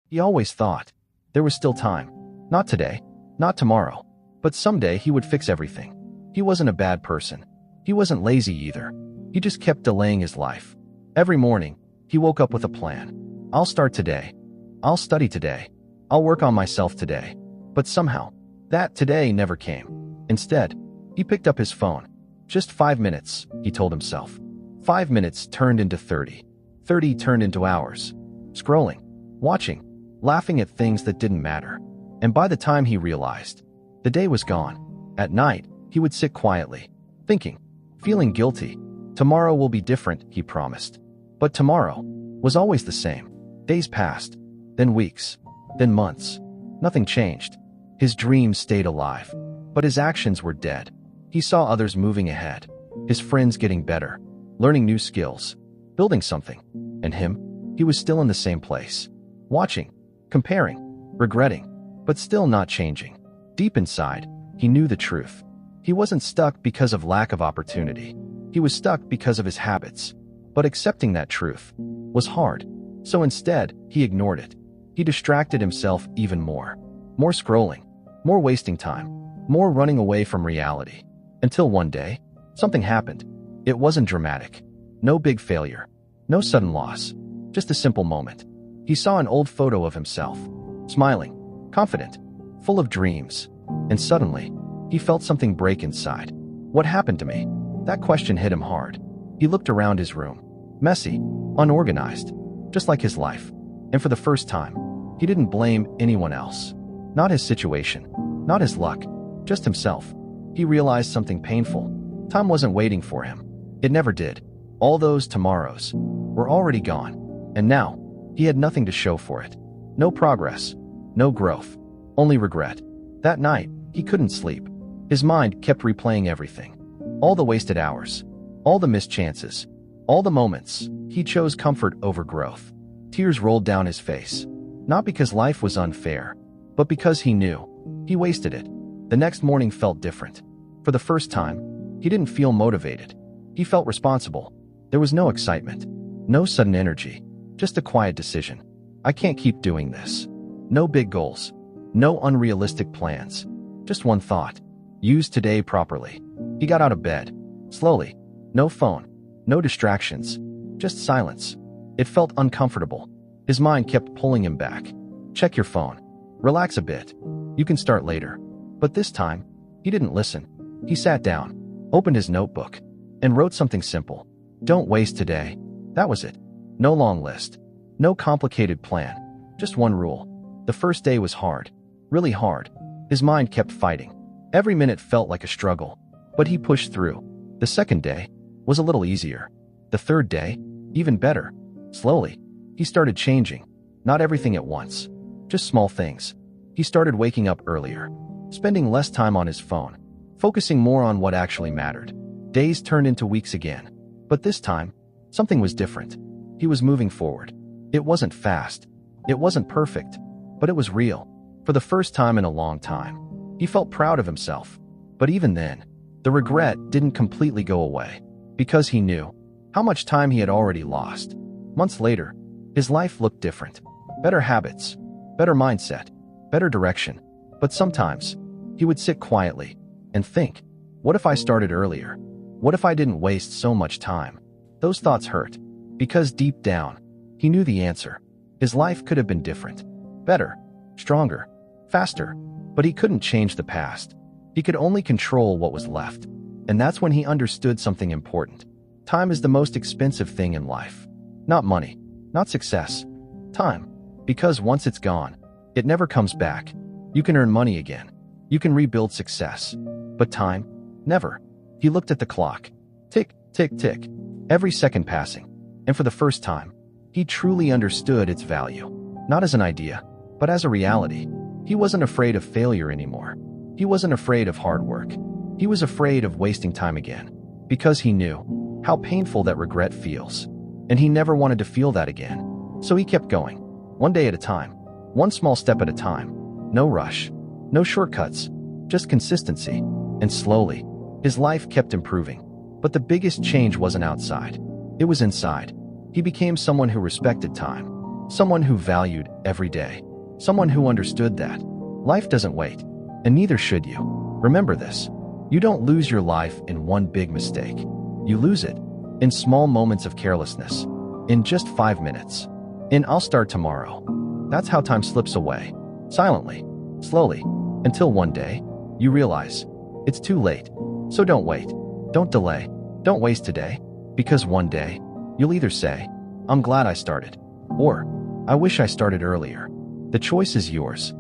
He always thought there was still time. Not today, not tomorrow, but someday he would fix everything. He wasn't a bad person. He wasn't lazy either. He just kept delaying his life. Every morning, he woke up with a plan. I'll start today. I'll study today. I'll work on myself today. But somehow, that today never came. Instead, he picked up his phone. Just 5 minutes, he told himself. 5 minutes turned into 30. 30 turned into hours. Scrolling, watching, laughing at things that didn't matter. And by the time he realized, the day was gone. At night, he would sit quietly, thinking, feeling guilty. Tomorrow will be different, he promised. But tomorrow was always the same. Days passed, then weeks, then months. Nothing changed. His dreams stayed alive, but his actions were dead. He saw others moving ahead, his friends getting better, learning new skills, building something. And him, he was still in the same place, watching, comparing, regretting, but still not changing. Deep inside, he knew the truth. He wasn't stuck because of lack of opportunity. He was stuck because of his habits. But accepting that truth was hard. So instead, he ignored it. He distracted himself even more. More scrolling, more wasting time, more running away from reality. Until one day, something happened. It wasn't dramatic. No big failure. No sudden loss. Just a simple moment. He saw an old photo of himself, smiling, confident, full of dreams. And suddenly, he felt something break inside. What happened to me? That question hit him hard. He looked around his room. Messy, unorganized, just like his life. And for the first time, he didn't blame anyone else. Not his situation, not his luck, just himself. He realized something painful. Time wasn't waiting for him. It never did. All those tomorrows were already gone. And now, he had nothing to show for it. No progress, no growth, only regret. That night, he couldn't sleep. His mind kept replaying everything. All the wasted hours, all the missed chances, all the moments he chose comfort over growth. Tears rolled down his face. Not because life was unfair, but because he knew he wasted it. The next morning felt different. For the first time, he didn't feel motivated. He felt responsible. There was no excitement, no sudden energy, just a quiet decision. I can't keep doing this. No big goals, no unrealistic plans. Just one thought. Use today properly. He got out of bed, slowly. No phone, no distractions, just silence. It felt uncomfortable. His mind kept pulling him back. Check your phone. Relax a bit. You can start later. But this time, he didn't listen. He sat down, opened his notebook, and wrote something simple. Don't waste today. That was it. No long list. No complicated plan. Just one rule. The first day was hard. Really hard. His mind kept fighting. Every minute felt like a struggle. But he pushed through. The second day was a little easier. The third day, even better. Slowly, he started changing. Not everything at once. Just small things. He started waking up earlier. Spending less time on his phone. Focusing more on what actually mattered. Days turned into weeks again. But this time, something was different. He was moving forward. It wasn't fast. It wasn't perfect. But it was real. For the first time in a long time. He felt proud of himself. But even then, the regret didn't completely go away. Because he knew how much time he had already lost. Months later, his life looked different. Better habits, better mindset, better direction. But sometimes, he would sit quietly and think, what if I started earlier? What if I didn't waste so much time? Those thoughts hurt. Because deep down, he knew the answer. His life could have been different. Better, stronger, faster. But he couldn't change the past. He could only control what was left. And that's when he understood something important. Time is the most expensive thing in life. Not money, not success. Time. Because once it's gone, it never comes back. You can earn money again. You can rebuild success. But time? Never. He looked at the clock. Tick, tick, tick. Every second passing. And for the first time, he truly understood its value. Not as an idea, but as a reality. He wasn't afraid of failure anymore. He wasn't afraid of hard work. He was afraid of wasting time again. Because he knew how painful that regret feels. And he never wanted to feel that again. So he kept going. One day at a time. One small step at a time. No rush. No shortcuts. Just consistency. And slowly, his life kept improving. But the biggest change wasn't outside. It was inside. He became someone who respected time. Someone who valued every day. Someone who understood that life doesn't wait, and neither should you. Remember this. You don't lose your life in one big mistake. You lose it in small moments of carelessness, in just 5 minutes. In I'll start tomorrow. That's how time slips away, silently, slowly, until one day, you realize it's too late. So don't wait. Don't delay. Don't waste today, because one day, you'll either say, I'm glad I started, or I wish I started earlier. The choice is yours.